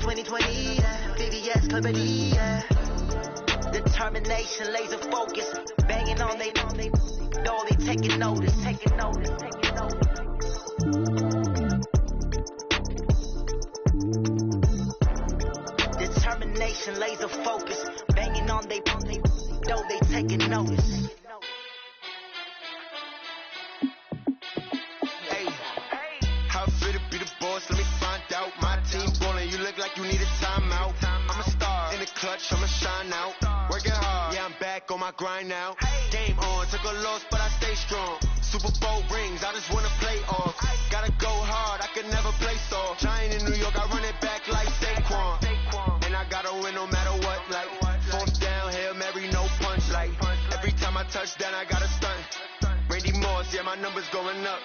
2020, yeah. VVS, Clarity, yeah. Determination, laser focus. Banging on they door, they taking notice. Determination, laser focus. Banging on they door, they taking notice. How fit to be the boss? Let me find out. My team ballin', you look like you need a timeout. I'm a star in the clutch, I'ma shine out. Working hard, yeah, I'm back on my grind now. Game on, took a loss, but I stay strong. Super Bowl rings, I just wanna play off. Gotta go hard, I could never play soft. Giant in New York, I run it back like Saquon. And I gotta win no matter what, like fourth down, Hail Mary, no punch, like every time I touch down, I gotta stunt. Randy Moss, yeah, my numbers going up.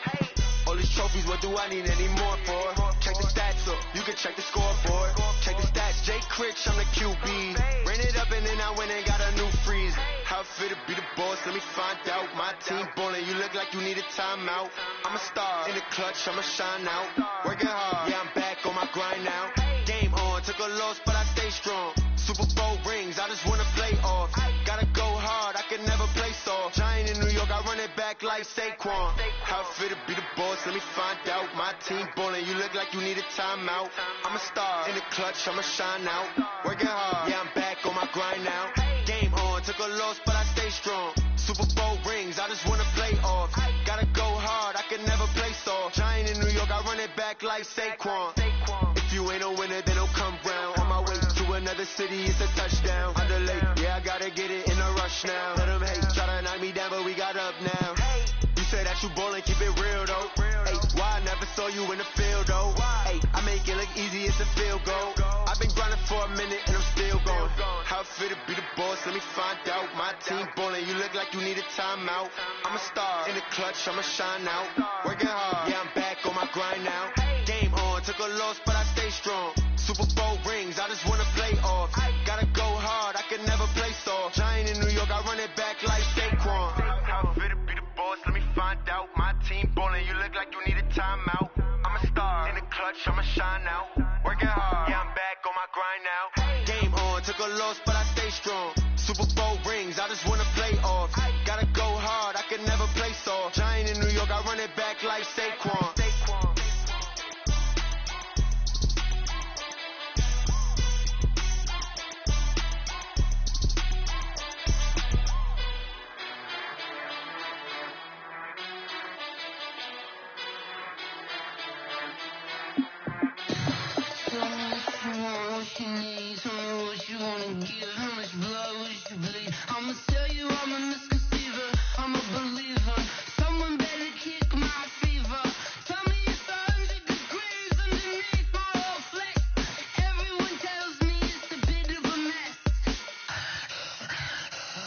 All these trophies, what do I need any more for? Check the stats up, you can check the scoreboard. Check the stats, Jay Critch, I'm the QB. Ran it up and then I went and got a new freeze. How fit to be the boss, let me find out. My team ballin', you look like you need a timeout. I'm a star in the clutch, I'ma shine out. Working hard, yeah, I'm back on my grind now. Game on, took a loss, but I stay strong. Super Bowl rings, I just wanna play off. Gotta go hard, I can never play soft. Giant in New York, I run it back like Saquon. How fit to be the boss, let me find out. My team ballin', you look like you need a timeout. I'm a star in the clutch, I'ma shine out. Working hard, yeah, I'm back on my grind now. Game on, took a loss, but I stay strong. Super Bowl rings, I just wanna play off. Gotta go hard, I can never play soft. Giant in New York, I run it back like Saquon. If you ain't a winner, then don't come round. On my way to another city, it's a touchdown. Underlay, yeah, I gotta get it in a rush now. Let them hate, try to knock me down, but we got up now. You say that you ballin', keep it real though. Hey, why I never saw you in the field though? Hey, I make it look easy, it's a field goal. I've been grinding for a minute and I'm still going. How fit to be the boss, let me find out. My team ballin', you look like you need a timeout. I'm a star in the clutch, I'ma shine out. Working hard, yeah, I'm back on my grind now. Game on, took a loss, but I stay strong. Super Bowl rings, I just wanna play off. Gotta go hard, I can never play soft. Giant in New York, I run it back like Saquon. How fit to be the boss, let me find out. My team ballin', you look like you need a timeout. I'm a star in the clutch, I'ma shine out. Working hard, yeah, I'm back on my grind now. Game on, took a loss, but I stay strong. Super Bowl rings, I just wanna play off. Gotta go hard, I can never play soft. Giant in New York, I run it back like Saquon. What you need, tell me what you wanna give. How much blood would you bleed? I'ma tell you I'm a misconceiver, I'm a believer. Someone better kick my fever. Tell me it's 100 degrees underneath my whole flesh. Everyone tells me it's a bit of a mess.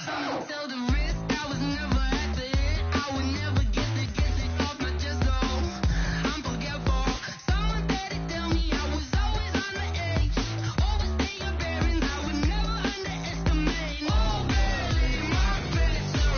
Someone tell the risk I was never at the hit. I would never get it off my chest, so I'm forgetful. Someone better tell me I was always on the edge. Overstay your bearings, I would never underestimate. Oh, barely, my best.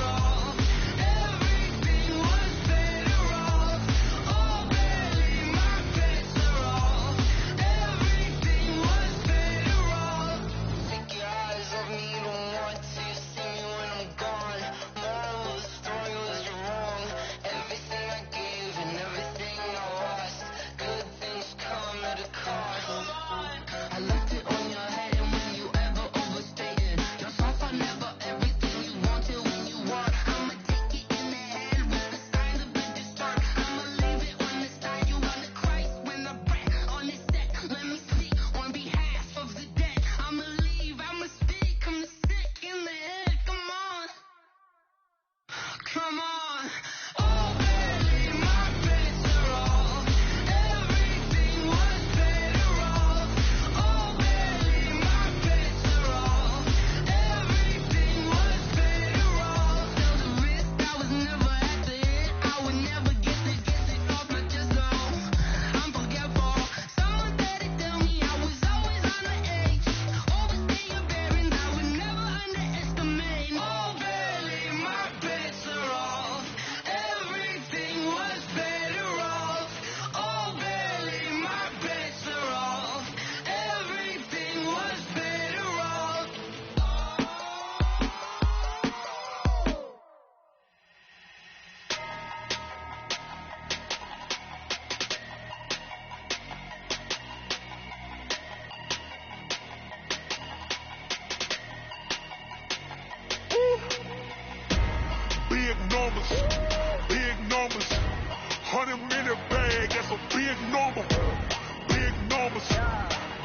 numbers.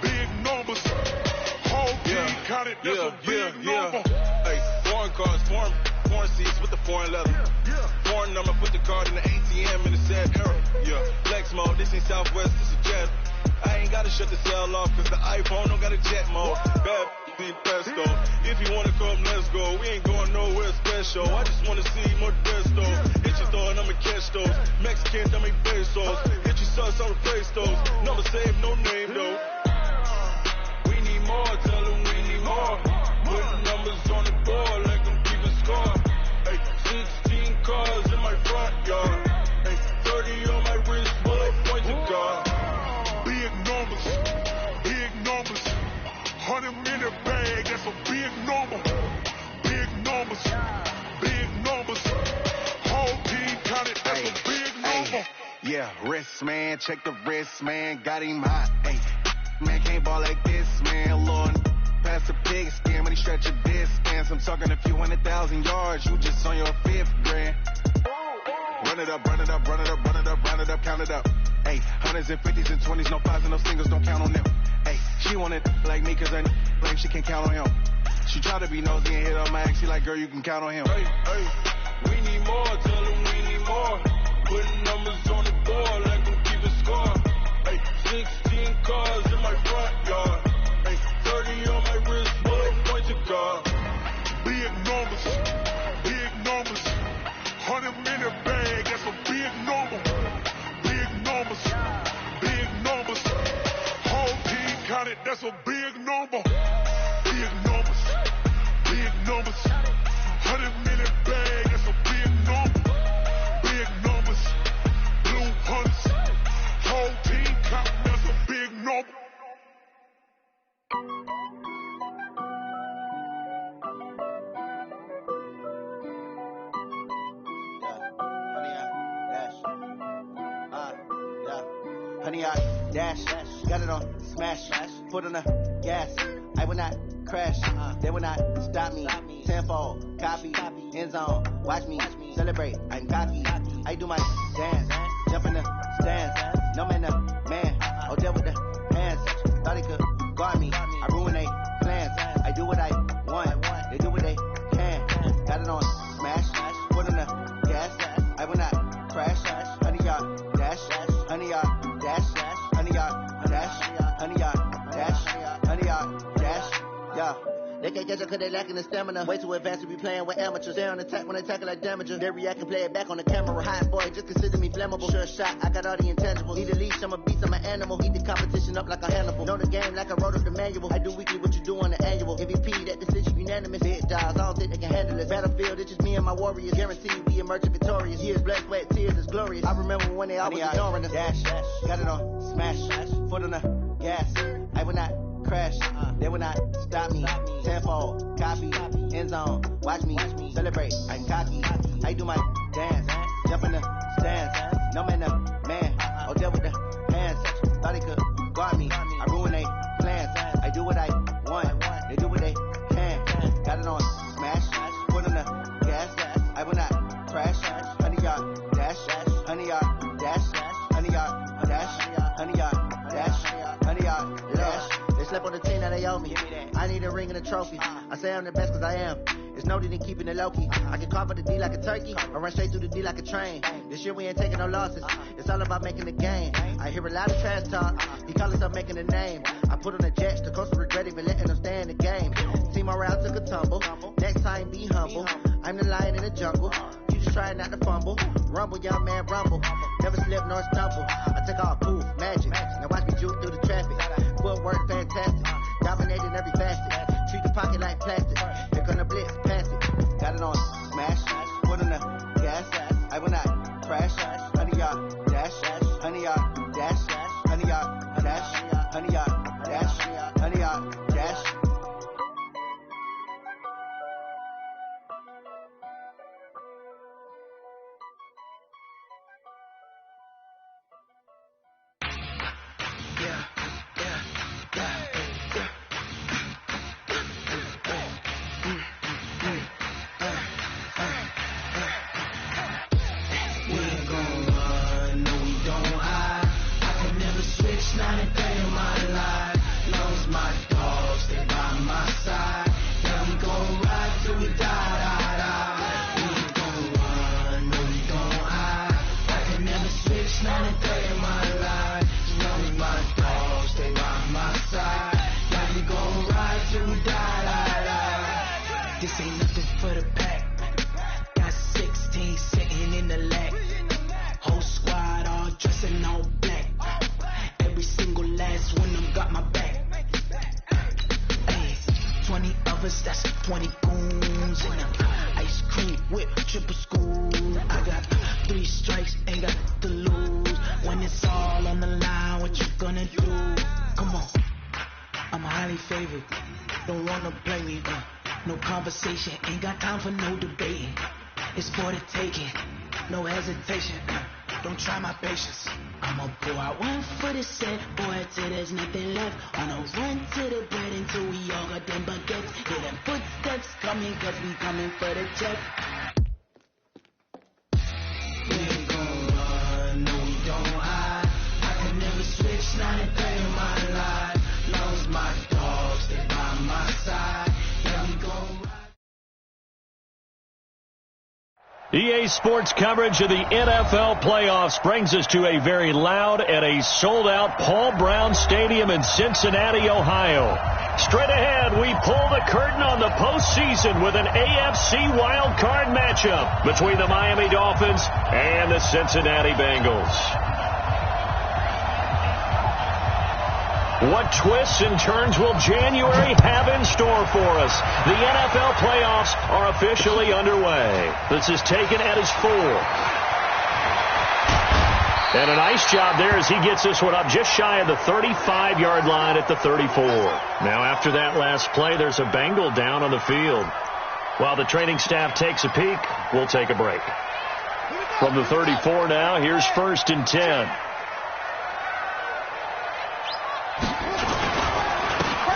Big numbers. Whole team counted, that's a big number. Hey, foreign cars, foreign seats with the foreign leather. Foreign number, put the card in the ATM in the sad era. Flex mode, this ain't Southwest, this is jet. I ain't gotta shut the cell off, cause the iPhone don't got a jet mode. Bad need pesto. If you wanna come, let's go. We ain't going nowhere special. I just wanna see more Desto. Hit your throw and I'ma catch those. Mexicans, I make pesos. Hit your sus, I'ma place those. Never save no name though. We need more, tell them we need more. Put numbers on the board, let them keep a score. Hey, 16 cars in my front yard. Hey, 30 on my wrist, bullet points of God. Big numbers. 100 minute bag, that's a big number. Big numbers. Whole team counted, that's a big number. Yeah, wrist, man, check the wrist, man, got him hot. Hey, man, can't ball like this, man. Lord, pass the pig skin when he stretch a distance. I'm talking a few 100,000 yards, you just on your 5th grand. Run it up, count it up. Hey, hundreds and 50s and 20s, no 5s and no singles, don't count on them. Hey, she want it like me cause her blame, she can't count on him. She try to be nosy and hit on my ex, she like, girl, you can count on him. Hey, we need more, tell them we need more. Putting numbers on the board, let them keep a score. Hey, 16 cars in my front yard. Hey, 30 on my wrist, bullet points of God. Big numbers. 100 minute bag, that's a big number. Big numbers. Whole team counted, that's a big number. Big numbers. 100 minute bag, that's a big number. Big numbers. Blue hunts. Whole team counting, that's a big number. Honey, I dash, got it on smash, foot on the gas. I will not crash, they will not stop me. Tenfold, copy, end zone, watch me celebrate. I'm cocky, I do my dance, jump in the stands. No man, oh, there with the hands. Thought he could guard me, I ruin they plans. I do what I want, they do what they can. Got it on smash, foot on the gas. I will not crash, honey, y'all dash, honey, y'all dash, honey, y'all dash, honey, y'all dash, honey, y'all dash, yeah. They can't catch up cause they lacking the stamina. Way too advanced to be playing with amateurs. Stay on attack when they tackle like damager. They react and play it back on the camera. Hot boy, just consider me flammable. Sure shot, I got all the intangibles. Need a leash, I'm a beast, I'm an animal. Eat the competition up like a Hannibal. Know the game like I wrote up the manual. I do weekly what you do on the annual. MVP, that decision unanimous. Big dials, I don't think they can handle it. Battlefield, it's just me and my warriors. Guaranteed we emerge victorious. Years, blood, sweat, tears, is glorious. I remember when they always ignoring us. Dash, got it on smash, foot on the gas. I will not crash, they will not stop me. Tenfold, copy, end zone, watch me celebrate. I'm cocky, I do my dance, jump in the stands. No man, oh, there with the hands. Thought he could guard me, I ruin they plans. I do what I want, they do what they can. Got it on smash, foot on the gas. I will not crash, honey, y'all dash, honey, y'all dash, honey, y'all dash, honey, y'all dash, honey, y'all dash. They slept on the team that they owe me. I need a ring and a trophy. I say I'm the best cause I am. It's no need in keeping it low key. I can carve up the D like a turkey or run straight through the D like a train. This year we ain't taking no losses. It's all about making the game. I hear a lot of trash talk. He call himself making a name. I put on the jets. The coach will regret even letting them stay in the game. Team morale took a tumble. Next time be humble. I'm the lion in the jungle. You just try not to fumble. Rumble, young man, rumble. Never slip nor stumble. I take all poof, magic. Now watch me juke through the traffic. Footwork fantastic. Dominating every facet. Treat the pocket like plastic. Here come the blitz, pass it. Got it on smash. Foot on the gas. I will not crash. Honey, y'all dash. Honey, y'all dash. Honey, y'all dash. Honey, y'all dash. Honey, y'all dash. office, that's 20 goons. And ice cream whip, triple scoop. I got 3 strikes, ain't got to lose. When it's all on the line, what you gonna do? Come on, I'm highly favored. Don't wanna play me, no conversation. Ain't got time for no debating. It's for the taking, no hesitation. Don't try my patience. I'ma pour out one for the set, boy, till there's nothing left. On a run to the bread until we all got them baguettes. Hear them footsteps coming, cause we coming for the check. We ain't gon' run, no we don't hide. I can never switch, not a day in my life. Long as my dogs, they by my side. Yeah, we gon' ride. EA Sports coverage of the NFL playoffs brings us to a very loud and a sold-out Paul Brown Stadium in Cincinnati, Ohio. Straight ahead, we pull the curtain on the postseason with an AFC wildcard matchup between the Miami Dolphins and the Cincinnati Bengals. What twists and turns will January have in store for us? The NFL playoffs are officially underway. This is taken at his 4. And a nice job there as he gets this one up just shy of the 35-yard line at the 34. Now after that last play, there's a Bengal down on the field. While the training staff takes a peek, we'll take a break. From the 34 now, here's 1st and 10.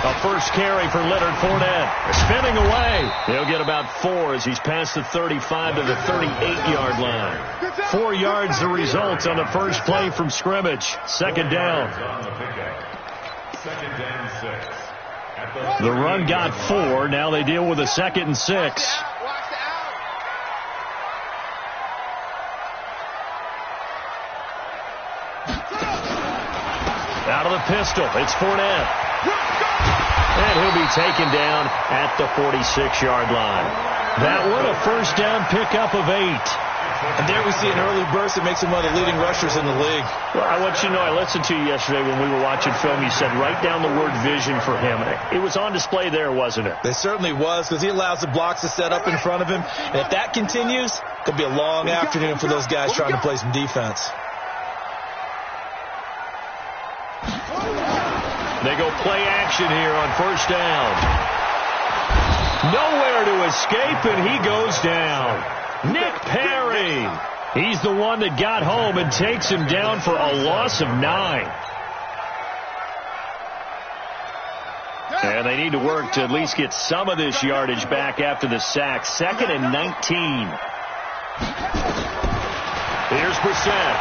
A first carry for Leonard Fournette. Spinning away. He'll get about 4 as he's past the 35 to the 38-yard line. 4 yards the result on the first play from scrimmage. Second down. The run got 4. Now they deal with a 2nd and 6. Out of the pistol. It's Fournette. And he'll be taken down at the 46-yard line. That one a first down pickup of 8. And there we see an early burst that makes him one of the leading rushers in the league. Well, I want you to know, I listened to you yesterday when we were watching film. You said write down the word vision for him. It was on display there, wasn't it? It certainly was, because he allows the blocks to set up in front of him. And if that continues, it'll be a long afternoon for those guys trying to play some defense. They go play action here on first down. Nowhere to escape, and he goes down. Nick Perry. He's the one that got home and takes him down for a loss of 9. And they need to work to at least get some of this yardage back after the sack. 2nd and 19. Here's Brissett.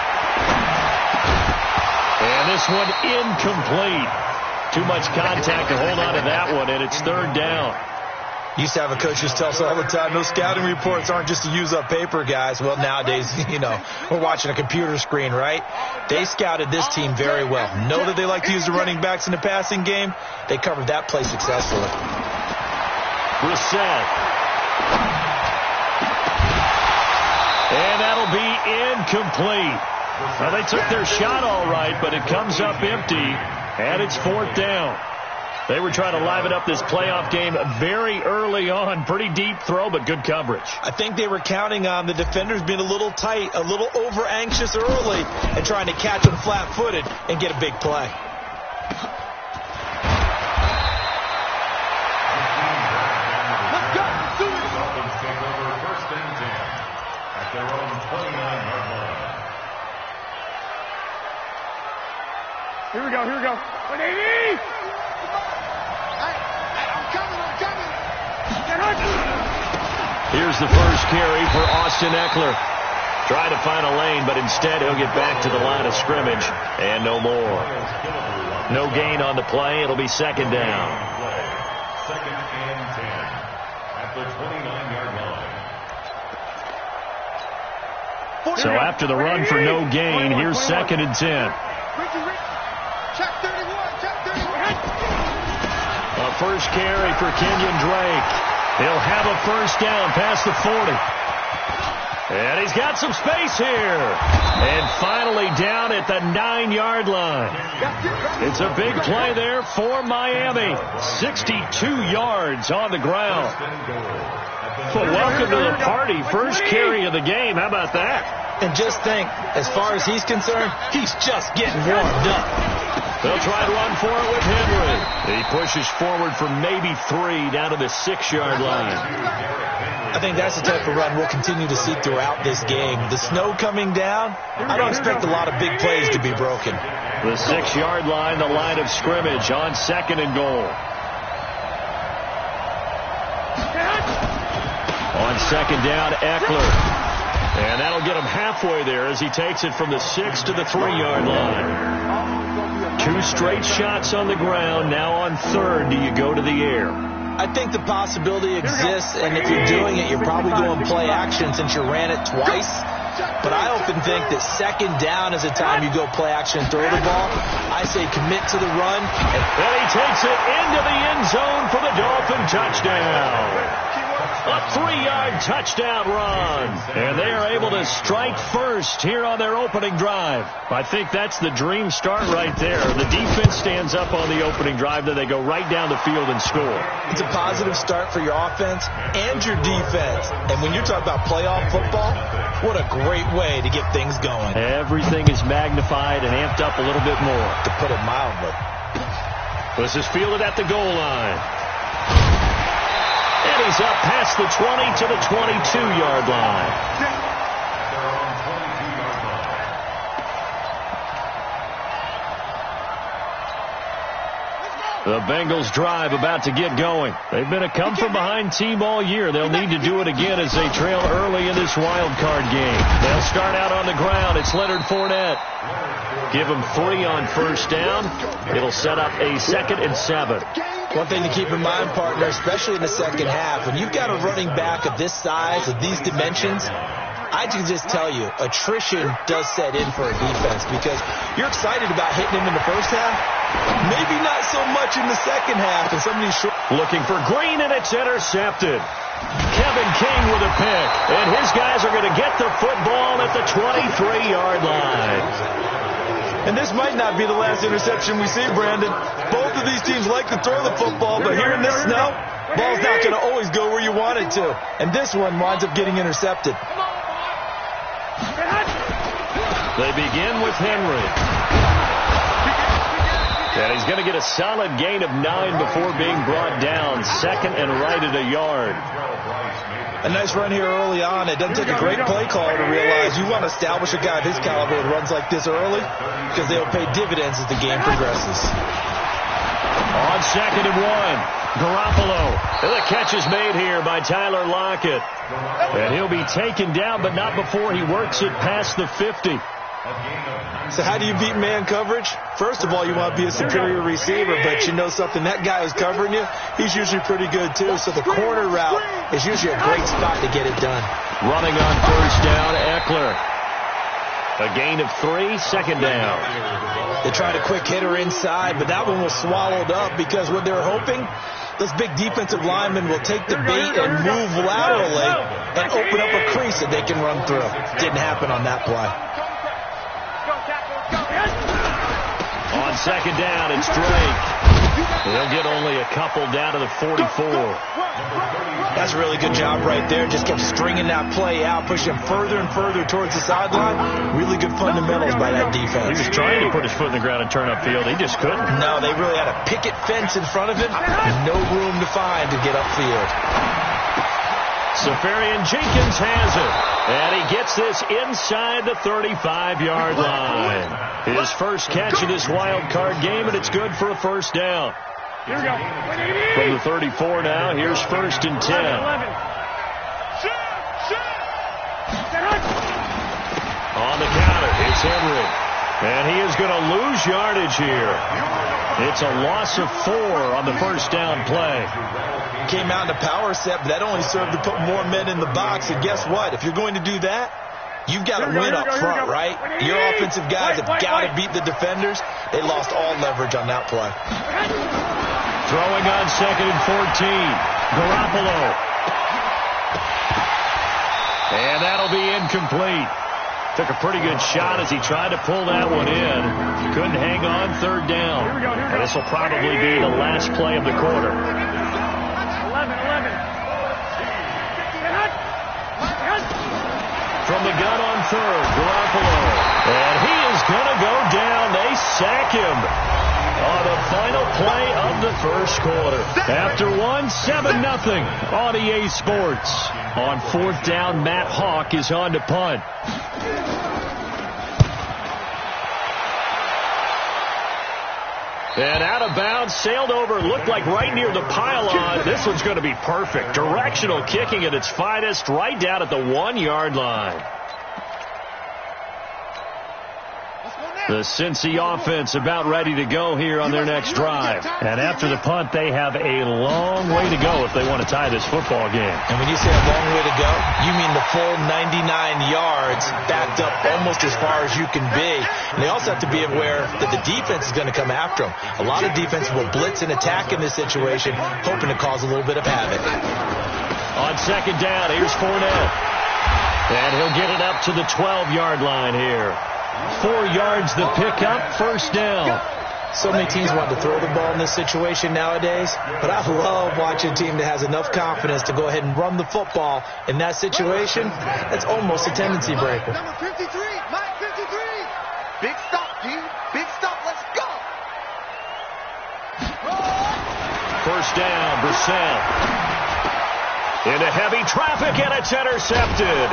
And this one incomplete. Too much contact to hold on to that one, and it's 3rd down. Used to have a coach just tell us all the time, those scouting reports aren't just to use up paper, guys. Well, nowadays, we're watching a computer screen, right? They scouted this team very well. Know that they like to use the running backs in the passing game. They covered that play successfully. Brissett. And that'll be incomplete. Well, they took their shot all right, but it comes up empty. And it's 4th down. They were trying to liven up this playoff game very early on. Pretty deep throw, but good coverage. I think they were counting on the defenders being a little tight, a little over-anxious early, and trying to catch them flat-footed and get a big play. Let's go. Do it. Dolphins take over 1st and 10 at their own 29-yard line. Here we go. I'm coming. Here's the first carry for Austin Eckler. Try to find a lane, but instead he'll get back to the line of scrimmage, and no more. No gain on the play. It'll be 2nd down. 2nd and 10 at the 29-yard line. So after the run for no gain, here's 2nd and 10. Check 31. A first carry for Kenyon Drake. He'll have a first down past the 40. And he's got some space here. And finally down at the 9-yard line. It's a big play there for Miami. 62 yards on the ground. Well, welcome to the party. First carry of the game. How about that? And just think, as far as he's concerned, he's just getting warmed up. They'll try to run for it with Henry. He pushes forward for maybe 3 down to the 6-yard line. I think that's the type of run we'll continue to see throughout this game. The snow coming down, I don't expect a lot of big plays to be broken. The 6-yard line, the line of scrimmage on 2nd and goal. On 2nd down, Eckler. And that'll get him halfway there as he takes it from the 6 to the 3-yard line. 2 straight shots on the ground. Now on 3rd, do you go to the air? I think the possibility exists, and if you're doing it, you're probably going play action since you ran it twice. But I often think that 2nd down is the time you go play action and throw the ball. I say commit to the run. And he takes it into the end zone for the Dolphin touchdown. A 3-yard touchdown run. And they are able to strike first here on their opening drive. I think that's the dream start right there. The defense stands up on the opening drive, then they go right down the field and score. It's a positive start for your offense and your defense. And when you're talking about playoff football, what a great way to get things going. Everything is magnified and amped up a little bit more. To put it mildly. This is fielded at the goal line. And he's up past the 20 to the 22-yard line. The Bengals drive about to get going. They've been a come-from-behind team all year. They'll need to do it again as they trail early in this wild card game. They'll start out on the ground. It's Leonard Fournette. Give him 3 on 1st down. It'll set up a 2nd and 7. One thing to keep in mind, partner, especially in the second half, when you've got a running back of this size, of these dimensions, I can just tell you, attrition does set in for a defense because you're excited about hitting him in the first half. Maybe not so much in the second half. And somebody's looking for Green, and it's intercepted. Kevin King with a pick, and his guys are going to get the football at the 23-yard line. And this might not be the last interception we see, Brandon. Both of these teams like to throw the football, but here in this snow, ball's not going to always go where you want it to. And this one winds up getting intercepted. They begin with Henry. And he's going to get a solid gain of 9 before being brought down. 2nd and right at a yard. A nice run here early on. It doesn't take a great play caller to realize you want to establish a guy of his caliber that runs like this early because they'll pay dividends as the game progresses. On 2nd and 1, Garoppolo. The catch is made here by Tyler Lockett. And he'll be taken down, but not before he works it past the 50. So how do you beat man coverage? First of all, you want to be a superior receiver, but you know something, that guy who's covering you, he's usually pretty good too. So the corner route is usually a great spot to get it done. Running on 1st down, Eckler. A gain of 3, 2nd down. They tried a quick hitter inside, but that one was swallowed up because what they're hoping, those big defensive linemen will take the bait and move laterally and open up a crease that they can run through. Didn't happen on that play. On 2nd down, it's Drake. They'll get only a couple down to the 44. That's a really good job right there. Just kept stringing that play out, pushing further and further towards the sideline. Really good fundamentals by that defense. He was trying to put his foot in the ground and turn upfield. He just couldn't. No, they really had a picket fence in front of him. No room to find to get upfield. Safarian Jenkins has it. And he gets this inside the 35-yard line. His first catch of this wild card game, and it's good for a 1st down. Here we go. From the 34 now, here's 1st and 10. On the counter, it's Henry. And he is going to lose yardage here. It's a loss of 4 on the 1st down play. Came out in a power set, but that only served to put more men in the box. And guess what? If you're going to do that, you've got to win up front, right? Your offensive guys have got to beat the defenders. They lost all leverage on that play. Throwing on 2nd and 14. Garoppolo. And that'll be incomplete. Took a pretty good shot as he tried to pull that one in. Couldn't hang on third down. And this will probably be the last play of the quarter. 11. From the gun on third, Garoppolo. And he is going to go down. They sack him on the final play of the first quarter. After 7-0 on EA Sports. On fourth down, Matt Hawk is on to punt. And out of bounds, sailed over, looked like right near the pylon. This one's going to be perfect. Directional kicking at its finest, right down at the 1-yard line. The Cincy offense about ready to go here on their next drive. And after the punt, they have a long way to go if they want to tie this football game. And when you say a long way to go, you mean the full 99 yards backed up almost as far as you can be. And they also have to be aware that the defense is going to come after them. A lot of defenses will blitz and attack in this situation, hoping to cause a little bit of havoc. On second down, here's Fournette. And he'll get it up to the 12-yard line here. 4 yards the pickup, first down. So many teams want to throw the ball in this situation nowadays, but I love watching a team that has enough confidence to go ahead and run the football in that situation. That's almost a tendency breaker. Number 53, Mike 53. Big stop, D. Big stop. Let's go. First down, Brissett. Into heavy traffic, and it's intercepted.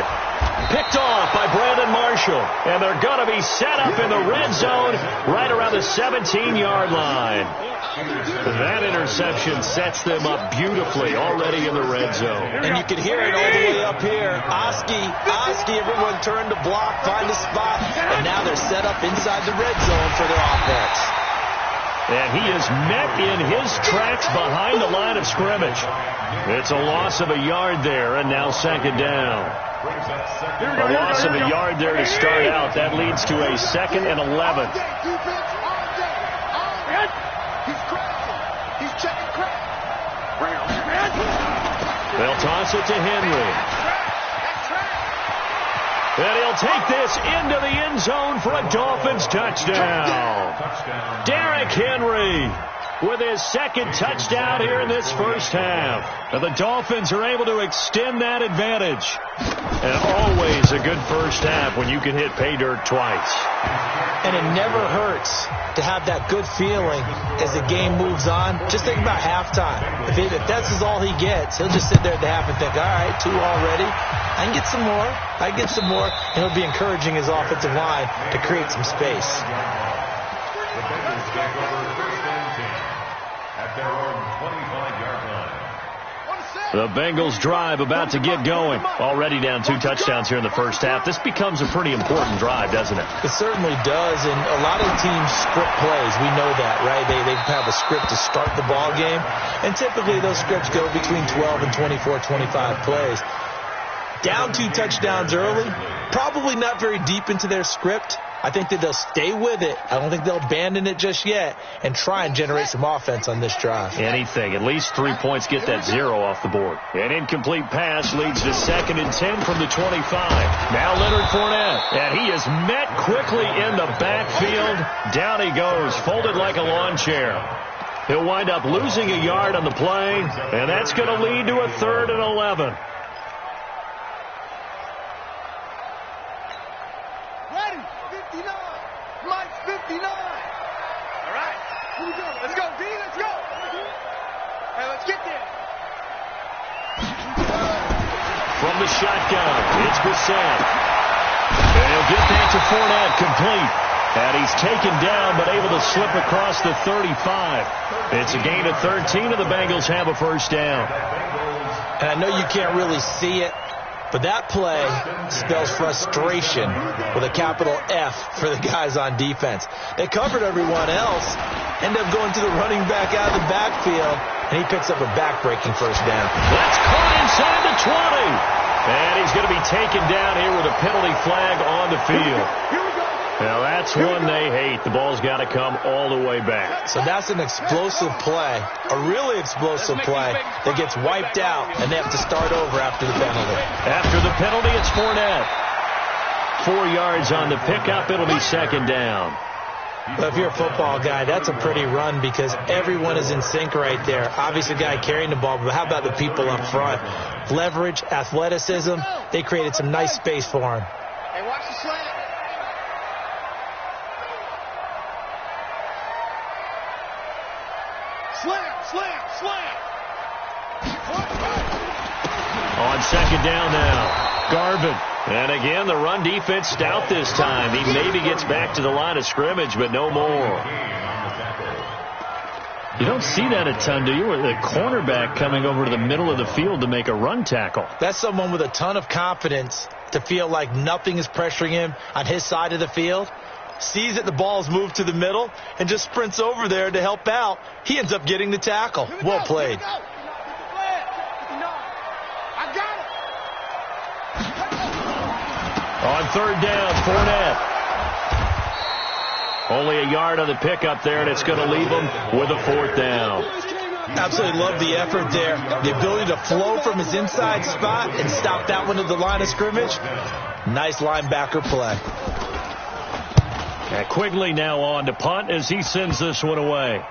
Picked off by Brandon Marshall. And they're going to be set up in the red zone right around the 17-yard line. That interception sets them up beautifully already in the red zone. And you can hear it all the way up here. Oski, everyone turned to block, find a spot, and now they're set up inside the red zone for their offense. And he is met in his tracks behind the line of scrimmage. It's a loss of a yard there, and now second down. A loss of a yard there to start out. That leads to a 2nd and 11. They'll toss it to Henry. And he'll take this into the end zone for a Dolphins touchdown. Derrick Henry with his second touchdown here in this first half. And the Dolphins are able to extend that advantage. And always a good first half when you can hit pay dirt twice. And it never hurts to have that good feeling as the game moves on. Just think about halftime. If that's all he gets, he'll just sit there at the half and think, all right, 2 already. I can get some more. And he'll be encouraging his offensive line to create some space. The Bengals drive about to get going. Already down 2 touchdowns here in the first half. This becomes a pretty important drive, doesn't it? It certainly does, and a lot of teams script plays. We know that, right? They have a script to start the ball game, and typically those scripts go between 12 and 24, 25 plays. Down 2 touchdowns early, probably not very deep into their script. I think that they'll stay with it. I don't think they'll abandon it just yet and try and generate some offense on this drive. Anything. At least 3 points get that 0 off the board. An incomplete pass leads to 2nd and 10 from the 25. Now Leonard Fournette. And he is met quickly in the backfield. Down he goes, folded like a lawn chair. He'll wind up losing a yard on the play, and that's going to lead to a 3rd and 11. From the shotgun, it's Brissett. And he'll get that to Fournette complete. And he's taken down, but able to slip across the 35. It's a gain of 13, and the Bengals have a first down. And I know you can't really see it, but that play spells frustration with a capital F for the guys on defense. They covered everyone else, end up going to the running back out of the backfield, and he picks up a back-breaking first down. That's caught inside the 20. And he's going to be taken down here with a penalty flag on the field. Here we go. Now that's one they hate. The ball's got to come all the way back. So that's an explosive play, a really explosive play that gets wiped out, and they have to start over after the penalty. After the penalty, it's Fournette. 4 yards on the pickup. It'll be second down. Well, if you're a football guy, that's a pretty run because everyone is in sync right there. Obviously, the guy carrying the ball, but how about the people up front? Leverage, athleticism. They created some nice space for him. Hey, watch the slant. Slam. On second down now, Garvin. And again, the run defense stout this time. He maybe gets back to the line of scrimmage, but no more. You don't see that a ton, do you? Where the cornerback coming over to the middle of the field to make a run tackle. That's someone with a ton of confidence to feel like nothing is pressuring him on his side of the field. Sees that the ball's moved to the middle and just sprints over there to help out. He ends up getting the tackle. Well played. On third down, Fournette. Only a yard on the pickup there, and it's going to leave him with a fourth down. Absolutely love the effort there. The ability to flow from his inside spot and stop that one at the line of scrimmage. Nice linebacker play. And Quigley now on to punt as he sends this one away.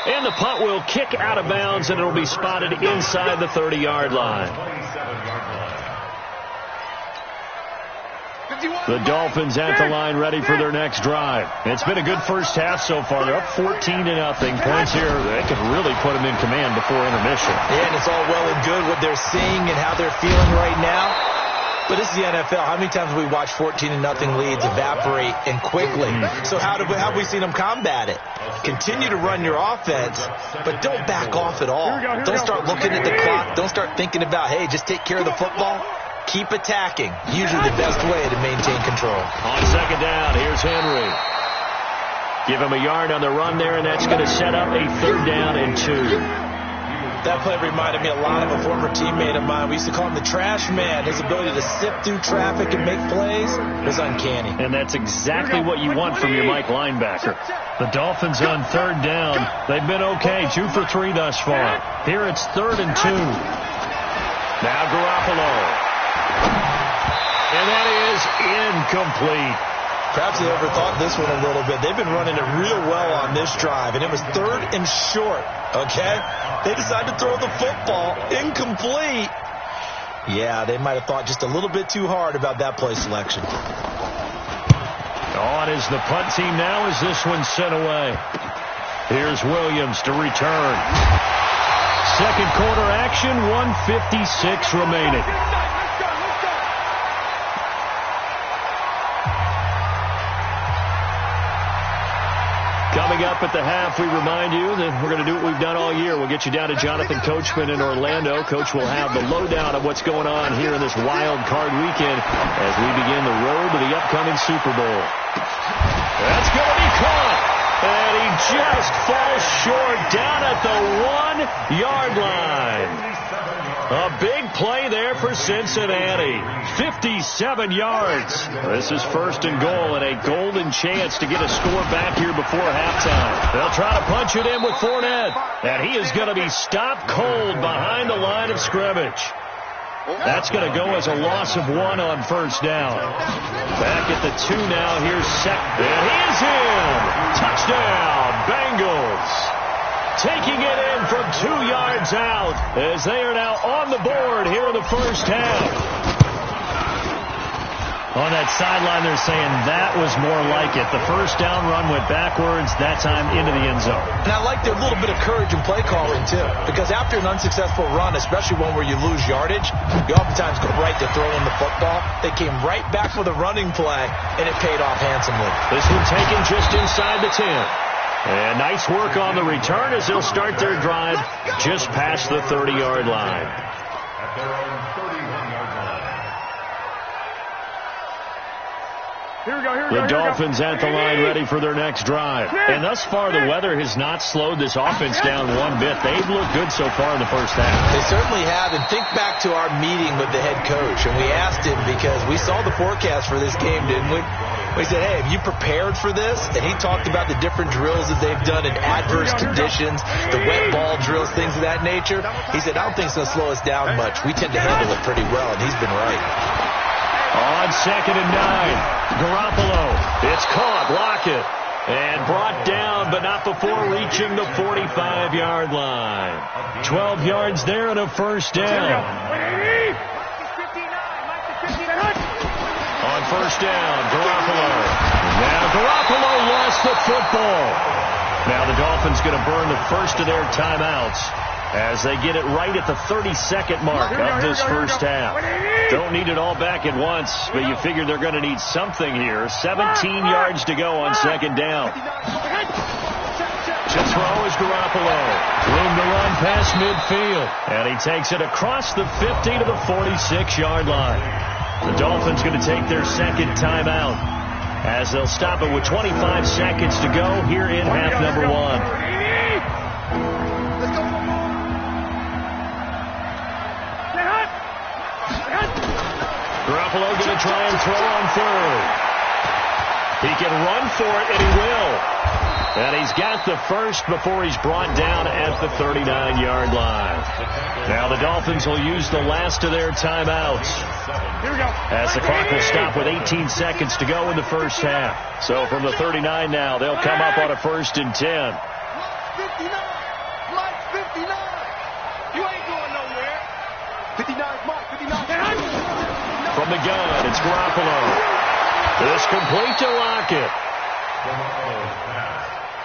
And the punt will kick out of bounds, and it'll be spotted inside the 30-yard line. The Dolphins at the line ready for their next drive. It's been a good first half so far. They're up 14-0. Points here, they could really put them in command before intermission. Yeah, and it's all well and good what they're seeing and how they're feeling right now. But this is the NFL. How many times have we watched 14-0 leads evaporate and quickly? So how have we seen them combat it? Continue to run your offense, but don't back off at all. Don't start looking at the clock. Don't start thinking about, hey, just take care of the football. Keep attacking. Usually the best way to maintain control. On second down, here's Henry. Give him a yard on the run there, and that's going to set up a 3rd down and 2. That play reminded me a lot of a former teammate of mine. We used to call him the trash man. His ability to sift through traffic and make plays was uncanny. And that's exactly what you want from your Mike linebacker. The Dolphins on 3rd down. They've been okay, 2 for 3 thus far. Here it's 3rd and 2. Now Garoppolo. And that is incomplete. Perhaps they overthought this one a little bit. They've been running it real well on this drive, and it was 3rd and short, okay? They decided to throw the football incomplete. Yeah, they might have thought just a little bit too hard about that play selection. On is the punt team now as this one's sent away. Here's Williams to return. Second quarter action, 1:56 remaining. Coming up at the half, we remind you that we're going to do what we've done all year. We'll get you down to Jonathan Coachman in Orlando. Coach will have the lowdown of what's going on here in this wild card weekend as we begin the road to the upcoming Super Bowl. That's going to be caught. And he just falls short down at the 1-yard line. A big play there for Cincinnati. 57 yards. This is 1st and goal and a golden chance to get a score back here before halftime. They'll try to punch it in with Fournette. And he is going to be stopped cold behind the line of scrimmage. That's going to go as a loss of 1 on 1st down. Back at the 2 now. Here's second. And he is in. Touchdown, Bengals. Taking it in from 2 yards out as they are now on the board here in the first half. On that sideline, they're saying that was more like it. The first down run went backwards, that time into the end zone. And I like their little bit of courage in play calling, too. Because after an unsuccessful run, especially one where you lose yardage, you oftentimes go right to throwing the football. They came right back with a running play, and it paid off handsomely. This one taken just inside the 10. And nice work on the return as they'll start their drive just past the 30-yard line. The Dolphins at the line ready for their next drive. And thus far, the weather has not slowed this offense down one bit. They've looked good so far in the first half. They certainly have. And think back to our meeting with the head coach. And we asked him, because we saw the forecast for this game, didn't we? We said, hey, have you prepared for this? And he talked about the different drills that they've done in adverse conditions, the wet ball drills, things of that nature. He said, I don't think it's going to slow us down much. We tend to handle it pretty well, and he's been right. On 2nd and 9, Garoppolo. It's caught, Lockett, and brought down, but not before reaching the 45-yard line. 12 yards there and a first down. On first down, Garoppolo. Now Garoppolo lost the football. Now the Dolphins going to burn the first of their timeouts as they get it right at the 32nd mark of this first half. Don't need it all back at once, but you figure they're going to need something here. 17 yards to go on 2nd down. To throw is Garoppolo. Room to run past midfield. And he takes it across the 50 to the 46-yard line. The Dolphins going to take their second timeout as they'll stop it with 25 seconds to go here in half number 1. Garoppolo going to try and throw on 3rd. He can run for it, and he will. And he's got the first before he's brought down at the 39-yard line. Now the Dolphins will use the last of their timeouts as the clock will stop with 18 seconds to go in the first half. So from the 39 now, they'll come up on a 1st and 10. Mike 59. You ain't going nowhere. 59, Mike 59. From the gun, it's Garoppolo. This complete to Lockett.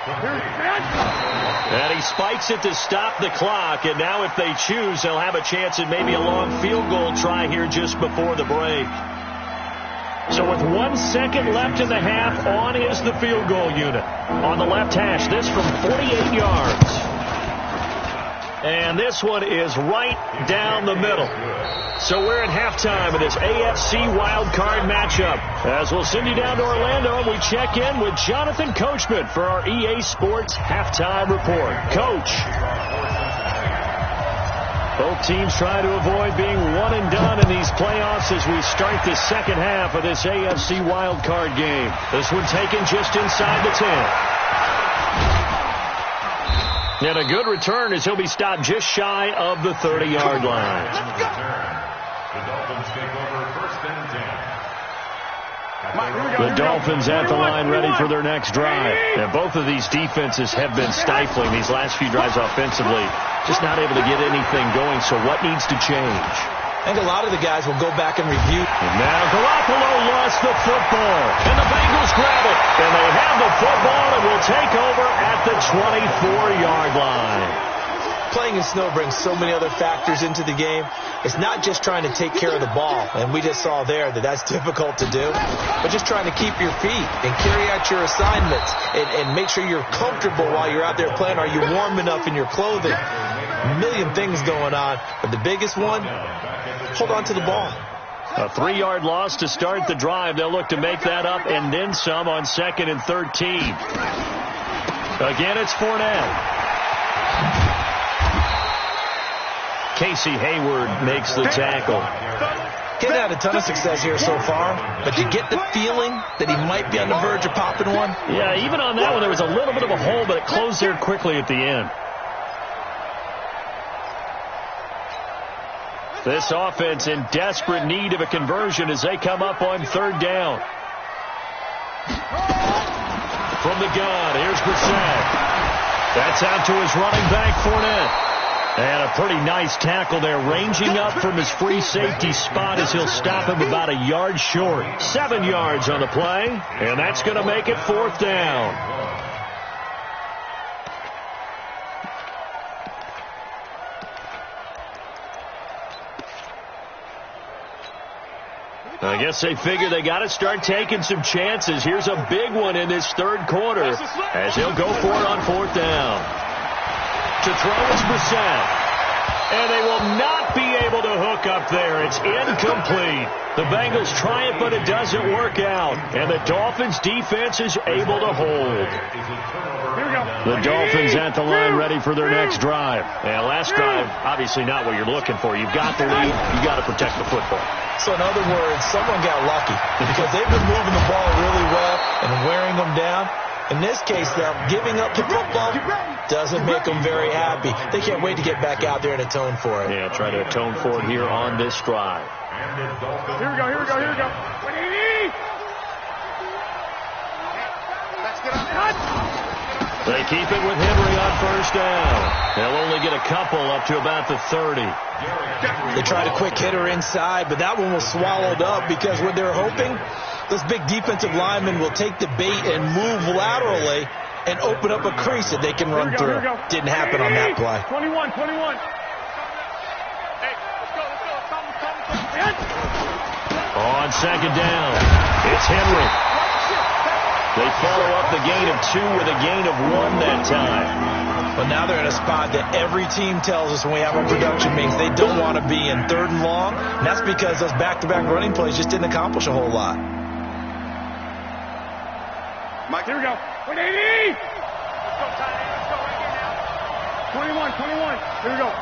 And he spikes it to stop the clock. And now if they choose, they'll have a chance at maybe a long field goal try here just before the break. So with 1 second left in the half, on is the field goal unit. On the left hash, this from 48 yards. And this one is right down the middle. So we're at halftime of this AFC wildcard matchup. As we'll send you down to Orlando, and we check in with Jonathan Coachman for our EA Sports Halftime Report. Coach. Both teams try to avoid being one and done in these playoffs as we start the second half of this AFC wildcard game. This one taken just inside the 10. And a good return as he'll be stopped just shy of the 30-yard line. The Dolphins take over 1st and 10. The Dolphins at the line ready for their next drive. And both of these defenses have been stifling these last few drives offensively. Just not able to get anything going, so what needs to change? I think a lot of the guys will go back and review. And now Garoppolo lost the football. And the Bengals grab it. And they have the football and will take over at the 24-yard line. Playing in snow brings so many other factors into the game. It's not just trying to take care of the ball, and we just saw there that that's difficult to do, but just trying to keep your feet and carry out your assignments and make sure you're comfortable while you're out there playing. Are you warm enough in your clothing? A million things going on, but the biggest one, hold on to the ball. A 3-yard loss to start the drive. They'll look to make that up and then some on 2nd and 13. Again, it's Fournette. Casey Hayward makes the tackle. He's had a ton of success here so far, but you get the feeling that he might be on the verge of popping one. Yeah, even on that one, there was a little bit of a hole, but it closed there quickly at the end. This offense in desperate need of a conversion as they come up on 3rd down. From the gun, here's Brissett. That's out to his running back, Fournette. And a pretty nice tackle there, ranging up from his free safety spot as he'll stop him about a yard short. 7 yards on the play, and that's going to make it 4th down. I guess they figure they got to start taking some chances. Here's a big one in this 3rd quarter as he'll go for it on 4th down. To throw is Brissett. And they will not be able to hook up there. It's incomplete. The Bengals try it, but it doesn't work out. And the Dolphins' defense is able to hold. The Dolphins at the line ready for their next drive. And last drive, obviously not what you're looking for. You've got the lead. You've got to protect the football. So in other words, someone got lucky because they've been moving the ball really well and wearing them down. In this case, though, giving up the football doesn't make them very happy. They can't wait to get back out there and atone for it. Yeah, try to atone for it here on this drive. Here we go. They keep it with Henry on first down. They'll only get a couple up to about the 30. They tried a quick hitter inside, but that one was swallowed up because what they're hoping, this big defensive lineman will take the bait and move laterally and open up a crease that they can run through. Didn't happen on that play. 21. On second down, it's Henry. They follow up the gain of 2 with a gain of 1 that time. But now they're in a spot that every team tells us when we have our production meetings they don't want to be in, 3rd and long. And that's because those back-to-back running plays just didn't accomplish a whole lot. Mike, here we go. 180! Let's go, Tyler. Let's go right here now. 21. Here we go.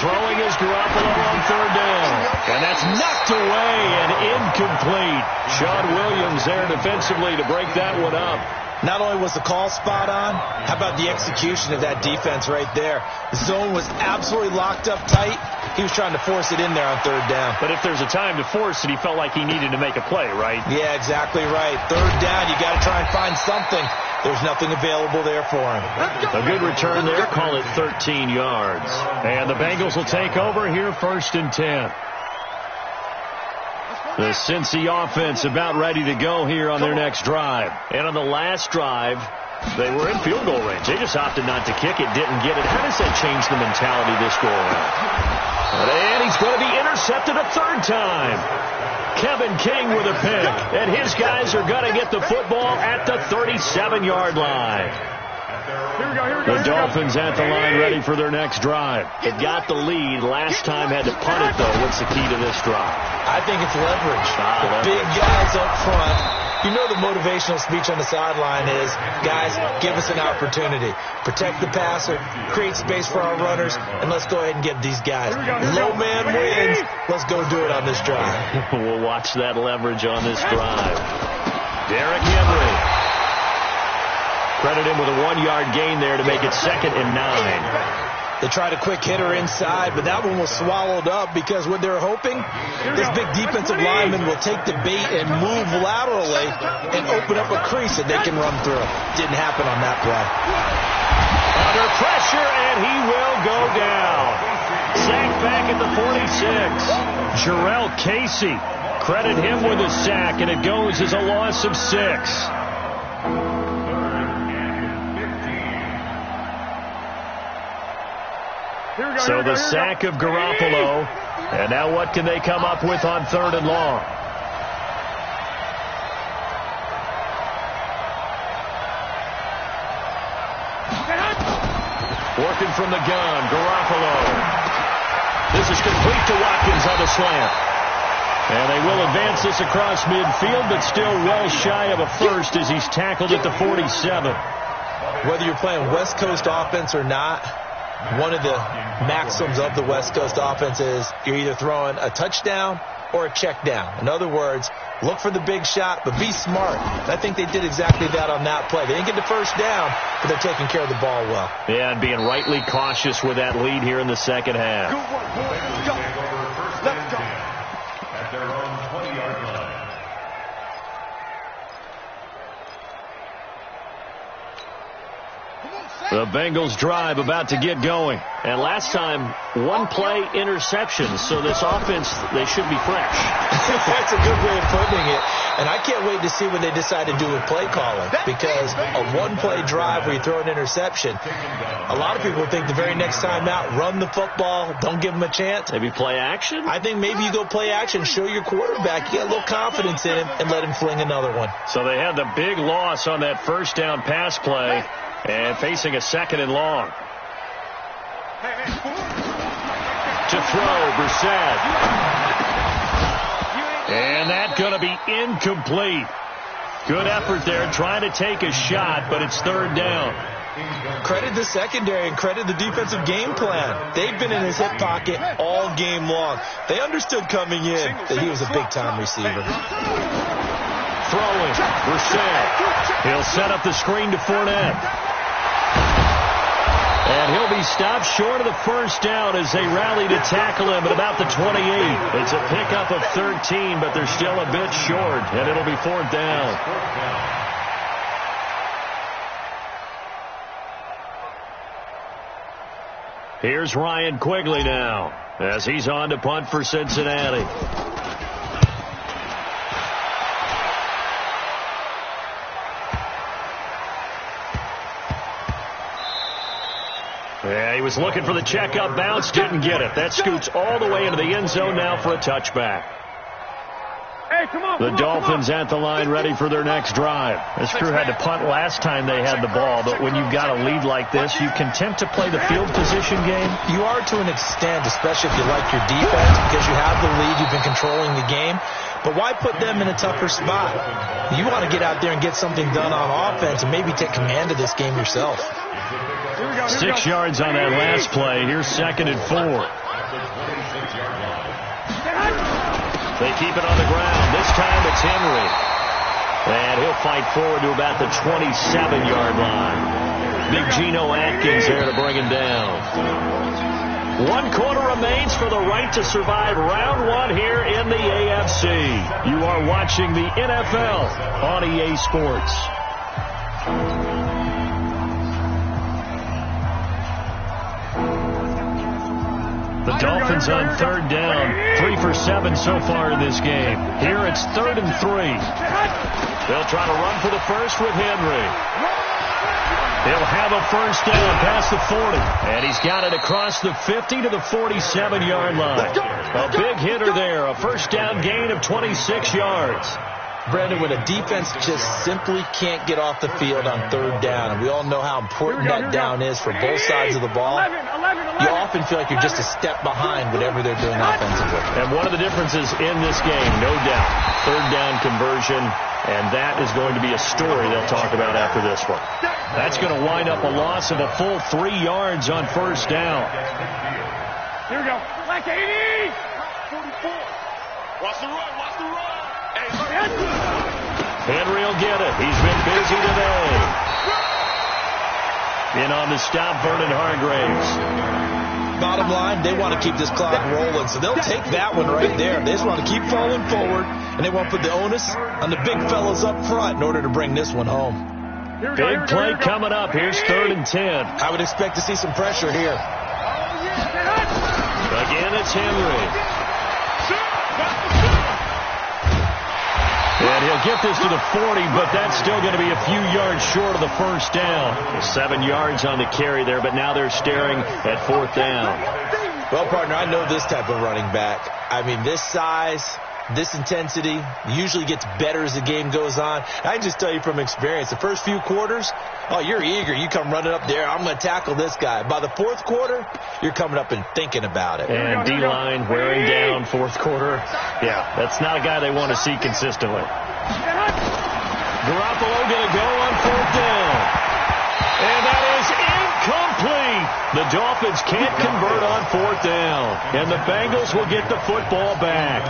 Throwing is Garoppolo on 3rd down. And that's knocked away and incomplete. Sean Williams there defensively to break that one up. Not only was the call spot on, how about the execution of that defense right there? The zone was absolutely locked up tight. He was trying to force it in there on 3rd down. But if there's a time to force it, he felt like he needed to make a play, right? Yeah, exactly right. 3rd down, you got to try and find something. There's nothing available there for him. A good return there, call it 13 yards. And the Bengals will take over here 1st and 10. The Cincy offense about ready to go here on their next drive. And on the last drive, they were in field goal range. They just opted not to kick it, didn't get it. How does that change the mentality this go around? And he's going to be intercepted a 3rd time. Kevin King with a pick. And his guys are going to get the football at the 37-yard line. The Dolphins at the line ready for their next drive. It got the lead. Last time had to punt it, though. What's the key to this drive? I think it's leverage. The big guys up front. You know the motivational speech on the sideline is, guys, give us an opportunity. Protect the passer, create space for our runners, and let's go ahead and get these guys. Low man wins. Let's go do it on this drive. We'll watch that leverage on this drive. Derrick Henry. Credit him with a 1-yard gain there to make it 2nd and 9. They tried a quick hitter inside, but that one was swallowed up because what they're hoping, this big defensive lineman will take the bait and move laterally and open up a crease that they can run through. Didn't happen on that play. Under pressure, and he will go down. Sacked back at the 46. Jarrell Casey, credit him with a sack, and it goes as a loss of 6. So the sack of Garoppolo. And now what can they come up with on 3rd and long? Working from the gun, Garoppolo. This is complete to Watkins on the slant. And they will advance this across midfield, but still well shy of a first as he's tackled at the 47. Whether you're playing West Coast offense or not, one of the maxims of the West Coast offense is you're either throwing a touchdown or a check down. In other words, look for the big shot, but be smart. And I think they did exactly that on that play. They didn't get the first down, but they're taking care of the ball well. Yeah, and being rightly cautious with that lead here in the second half. Let's go. At their own 20-yard line. The Bengals drive about to get going. And last time, 1-play interception. So this offense, they should be fresh. That's a good way of putting it. And I can't wait to see what they decide to do with play calling. Because a 1-play drive where you throw an interception, a lot of people think the very next time out, run the football, don't give them a chance. Maybe play action? I think maybe you go play action, show your quarterback, you get a little confidence in him, and let him fling another one. So they had the big loss on that first down pass play. And facing a 2nd and long. To throw, Brissett. And that's going to be incomplete. Good effort there, trying to take a shot, but it's third down. Credit the secondary and credit the defensive game plan. They've been in his hip pocket all game long. They understood coming in that he was a big-time receiver. Throwing, Brissett. He'll set up the screen to Fournette. And he'll be stopped short of the first down as they rally to tackle him at about the 28. It's a pickup of 13, but they're still a bit short, and it'll be fourth down. Here's Ryan Quigley now as he's on to punt for Cincinnati. Yeah, he was looking for the checkup bounce, didn't get it. That scoots all the way into the end zone now for a touchback. The Dolphins at the line ready for their next drive. This crew had to punt last time they had the ball, but when you've got a lead like this, you content to play the field position game? You are to an extent, especially if you like your defense, because you have the lead, you've been controlling the game. But why put them in a tougher spot? You want to get out there and get something done on offense and maybe take command of this game yourself. 6 yards on that last play. Here's 2nd and 4. They keep it on the ground. This time it's Henry. And he'll fight forward to about the 27-yard line. Big Geno Atkins there to bring him down. 1 quarter remains for the right to survive round 1 here in the AFC. You are watching the NFL on EA Sports. The Dolphins on third down, 3 for 7 so far in this game. Here it's 3rd and 3. They'll try to run for the first with Henry. He'll have a first down past the 40. And he's got it across the 50 to the 47-yard line. A big hitter there, a first down gain of 26 yards. Brandon, when a defense just simply can't get off the field on third down, and we all know how important that down is for both sides of the ball, you often feel like you're just a step behind whatever they're doing offensively. And one of the differences in this game, no doubt, third down conversion, and that is going to be a story they'll talk about after this one. That's going to wind up a loss of a full 3 yards on first down. Here we go. Like 80! 44. Watch the run, watch the run. Henry will get it. He's been busy today. In on the stop, Vernon Hargraves. Bottom line, they want to keep this clock rolling, so they'll take that one right there. They just want to keep falling forward, and they want to put the onus on the big fellas up front in order to bring this one home. Big play coming up. Here's 3rd and 10. I would expect to see some pressure here. Again, it's Henry. And he'll get this to the 40, but that's still going to be a few yards short of the first down. 7 yards on the carry there, but now they're staring at 4th down. Well, partner, I know this type of running back. I mean, this size, this intensity usually gets better as the game goes on. I can just tell you from experience, the first few quarters, oh, you're eager. You come running up there. I'm going to tackle this guy. By the 4th quarter, you're coming up and thinking about it. And D-line wearing down 4th quarter. Yeah, that's not a guy they want to see consistently. Garoppolo going to go on 4th down. And that is incomplete. The Dolphins can't convert on 4th down. And the Bengals will get the football back.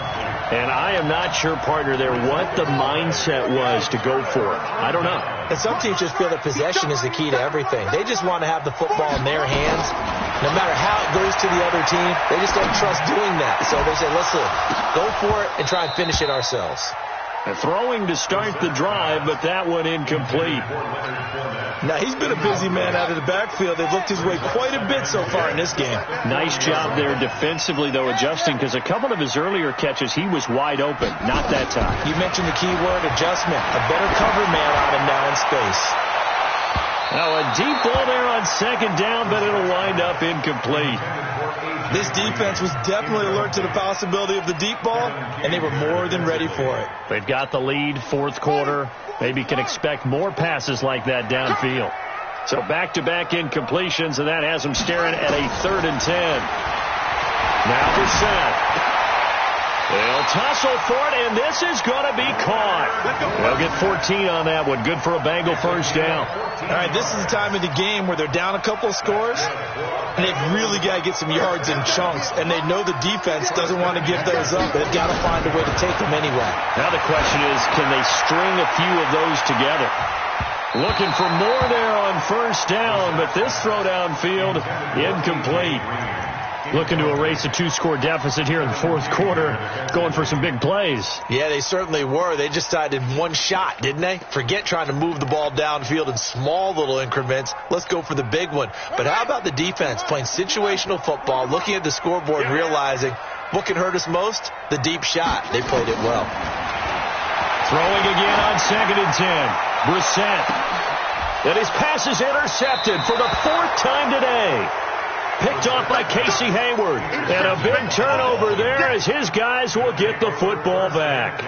And I am not sure, partner, there what the mindset was to go for it. I don't know. And some teams just feel that possession is the key to everything. They just want to have the football in their hands. No matter how it goes to the other team, they just don't trust doing that. So they say, listen, go for it and try and finish it ourselves. And throwing to start the drive, but that one incomplete. Now, he's been a busy man out of the backfield. They've looked his way quite a bit so far in this game. Nice job there defensively, though, adjusting, because a couple of his earlier catches, he was wide open. Not that time. You mentioned the key word, adjustment. A better cover man on him now in space. Now, a deep ball there on 2nd down, but it'll wind up incomplete. This defense was definitely alert to the possibility of the deep ball, and they were more than ready for it. They've got the lead, 4th quarter. Maybe can expect more passes like that downfield. So back-to-back incompletions, and that has them staring at a 3rd and 10. Now Brissett. They'll tussle for it, and this is going to be caught. They'll get 14 on that one. Good for a Bengal first down. All right, this is the time of the game where they're down a couple of scores, and they've really got to get some yards in chunks, and they know the defense doesn't want to give those up. They've got to find a way to take them anyway. Now the question is, can they string a few of those together? Looking for more there on first down, but this throw downfield, incomplete. Looking to erase a 2-score deficit here in the 4th quarter, going for some big plays. Yeah, they certainly were. They just decided one shot, didn't they? Forget trying to move the ball downfield in small little increments. Let's go for the big one. But how about the defense playing situational football, looking at the scoreboard, realizing what can hurt us most? The deep shot. They played it well. Throwing again on 2nd and 10. Brissett. And his pass is intercepted for the 4th time today. Picked off by Casey Hayward. And a big turnover there as his guys will get the football back.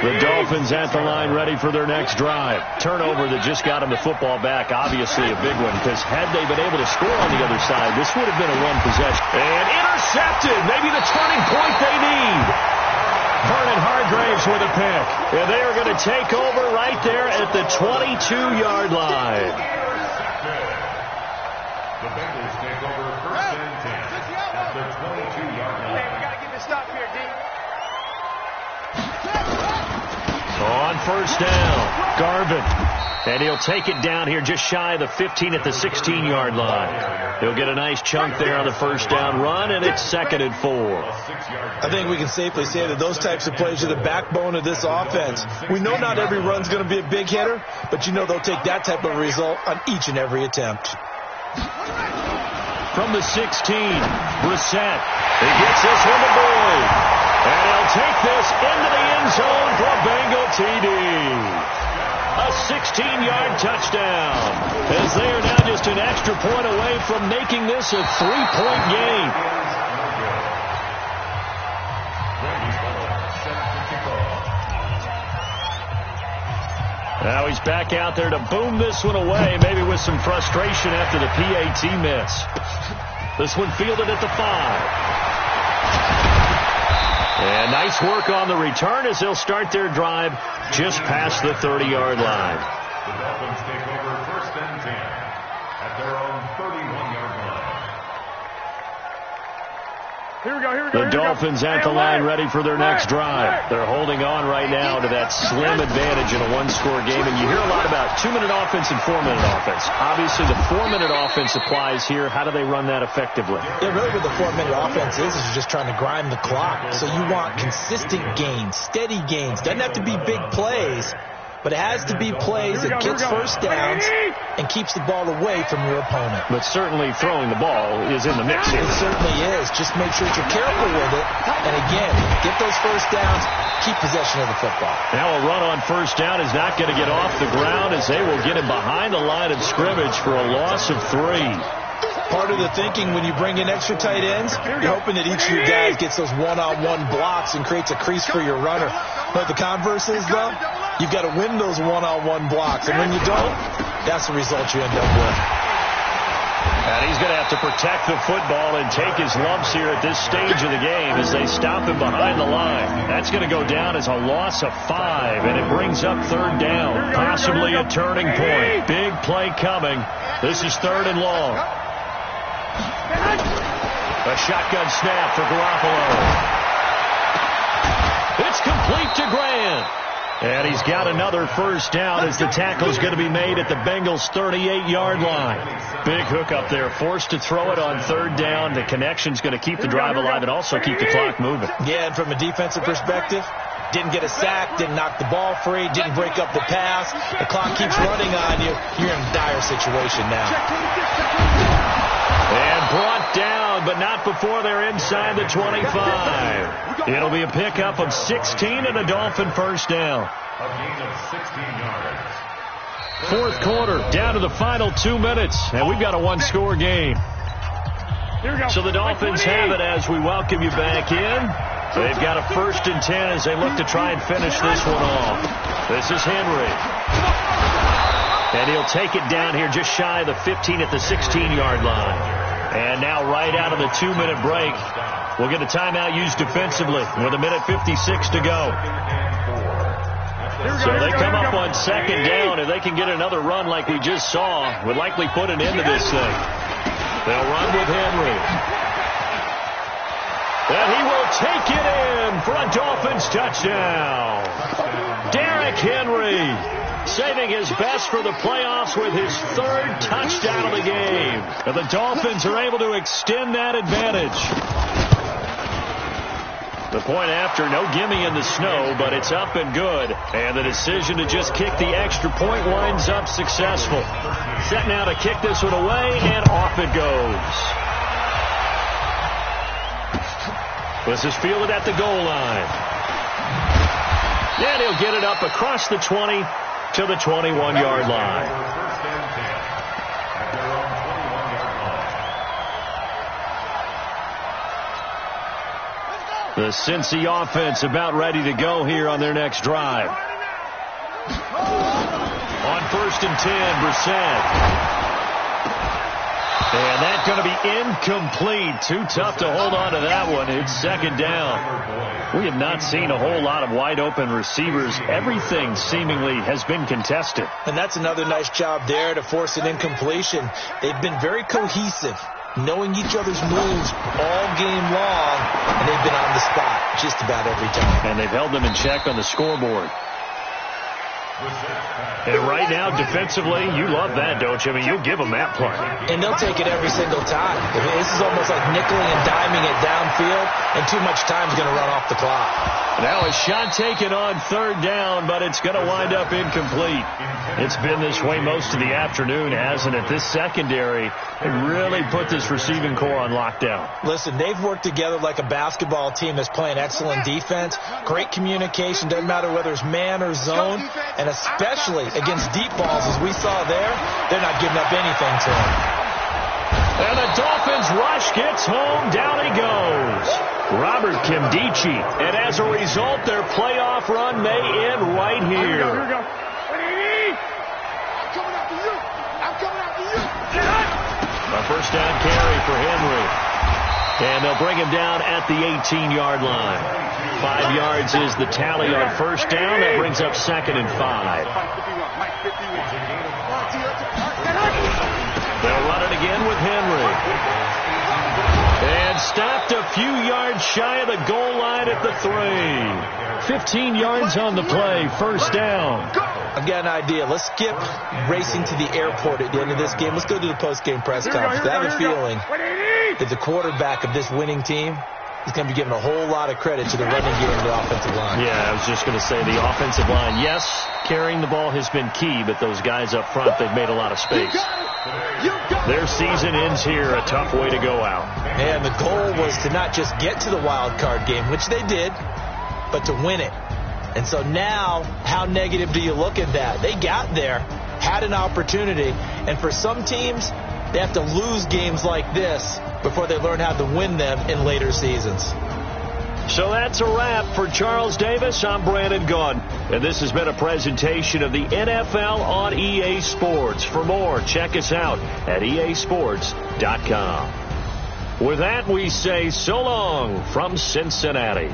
The Dolphins at the line ready for their next drive. Turnover that just got them the football back. Obviously a big one, because had they been able to score on the other side, this would have been a 1 possession. And intercepted. Maybe the turning point they need. Vernon Hargraves with a pick. And they are going to take over right there at the 22-yard line. The Bengals take over 1st and 10 at the 22-yard line. Hey, we got to get this stop here, D. On first down, Garvin. And he'll take it down here just shy of the 15 at the 16-yard line. He'll get a nice chunk there on the first down run, and it's 2nd and 4. I think we can safely say that those types of plays are the backbone of this offense. We know not every run's going to be a big hitter, but you know they'll take that type of result on each and every attempt. From the 16, Brissett. He gets this one to Boyd. And he'll take this into the end zone for a Bengal TD. A 16-yard touchdown. As they are now just an extra point away from making this a 3-point game. Now he's back out there to boom this one away, maybe with some frustration after the PAT miss. This one fielded at the 5. And nice work on the return as they'll start their drive just past the 30-yard line. The Dolphins take over 1st and 10 at their own 31-yard line. Here we go. The Dolphins at the line ready for their next drive. They're holding on right now to that slim advantage in a 1-score game. And you hear a lot about 2-minute offense and 4-minute offense. Obviously, the 4-minute offense applies here. How do they run that effectively? Yeah, really what the 4-minute offense is you're just trying to grind the clock. So you want consistent gains, steady gains. Doesn't have to be big plays, but it has to be plays that gets first downs and keeps the ball away from your opponent. But certainly throwing the ball is in the mix here. It certainly is. Just make sure that you're careful with it. And again, get those first downs, keep possession of the football. Now a run on first down is not going to get off the ground as they will get him behind the line of scrimmage for a loss of 3. Part of the thinking when you bring in extra tight ends, you're hoping that each of your guys gets those one-on-one blocks and creates a crease for your runner. But the converse is, though, you've got to win those one-on-one blocks. And when you don't, that's the result you end up with. And he's going to have to protect the football and take his lumps here at this stage of the game as they stop him behind the line. That's going to go down as a loss of 5, and it brings up 3rd down. Possibly a turning point. Big play coming. This is 3rd and long. A shotgun snap for Garoppolo. It's complete to Grant. And he's got another first down as the tackle is going to be made at the Bengals' 38-yard line. Big hook up there, forced to throw it on 3rd down. The connection's going to keep the drive alive and also keep the clock moving. Yeah, and from a defensive perspective, didn't get a sack, didn't knock the ball free, didn't break up the pass. The clock keeps running on you. You're in a dire situation now. And brought down, but not before they're inside the 25. It'll be a pickup of 16 and a Dolphin first down. A gain of 16 yards. 4th quarter, down to the final 2 minutes, and we've got a 1-score game. So the Dolphins have it as we welcome you back in. They've got a 1st and 10 as they look to try and finish this one off. This is Henry. And he'll take it down here just shy of the 15 at the 16-yard line. And now right out of the 2-minute break, we'll get a timeout used defensively with 1:56 to go. So they come up on second down, and they can get another run like we just saw. Would likely put an end to this thing. They'll run with Henry. And he will take it in for a Dolphins touchdown. Derrick Henry saving his best for the playoffs with his 3rd touchdown of the game. And the Dolphins are able to extend that advantage. The point after, no gimme in the snow, but it's up and good. And the decision to just kick the extra point winds up successful. Set now to kick this one away, and off it goes. This is fielded at the goal line. And he'll get it up across the 20 to the 21-yard line. The Cincy offense about ready to go here on their next drive. On 1st and 10, Brissett. And that's going to be incomplete. Too tough to hold on to that one. It's 2nd down. We have not seen a whole lot of wide-open receivers. Everything seemingly has been contested. And that's another nice job there to force an incompletion. They've been very cohesive, knowing each other's moves all game long, and they've been on the spot just about every time. And they've held them in check on the scoreboard. And right now, defensively, you love that, don't you? I mean, you'll give them that play. And they'll take it every single time. This is almost like nickeling and diming it downfield, and too much time's going to run off the clock. Now a shot taken on 3rd down, but it's going to wind up incomplete. It's been this way most of the afternoon, hasn't it? This secondary really put this receiving core on lockdown. Listen, they've worked together like a basketball team that's playing excellent defense. Great communication, doesn't matter whether it's man or zone, and especially against deep balls as we saw there, they're not giving up anything to them. And the Dolphins rush gets home, down he goes. Robert Kimdichie, and as a result, their playoff run may end right here. Here we go. I'm coming after you. A 1st down carry for Henry. And they'll bring him down at the 18-yard line. 5 yards is the tally on 1st down. That brings up 2nd and 5. They'll run it again with Henry. And stopped a few yards shy of the goal line at the 3. 15 yards on the play, 1st down. I've got an idea. Let's skip racing to the airport at the end of this game. Let's go to the post-game press conference. I have a feeling that the quarterback of this winning team is going to be given a whole lot of credit to the running game of the offensive line. Yeah, I was just going to say the offensive line, yes, carrying the ball has been key, but those guys up front, they've made a lot of space. Their season ends here, a tough way to go out. And the goal was to not just get to the wild card game, which they did, but to win it. And so now, how negative do you look at that? They got there, had an opportunity, and for some teams, they have to lose games like this before they learn how to win them in later seasons. So that's a wrap for Charles Davis. I'm Brandon Gunn, and this has been a presentation of the NFL on EA Sports. For more, check us out at easports.com. With that, we say so long from Cincinnati.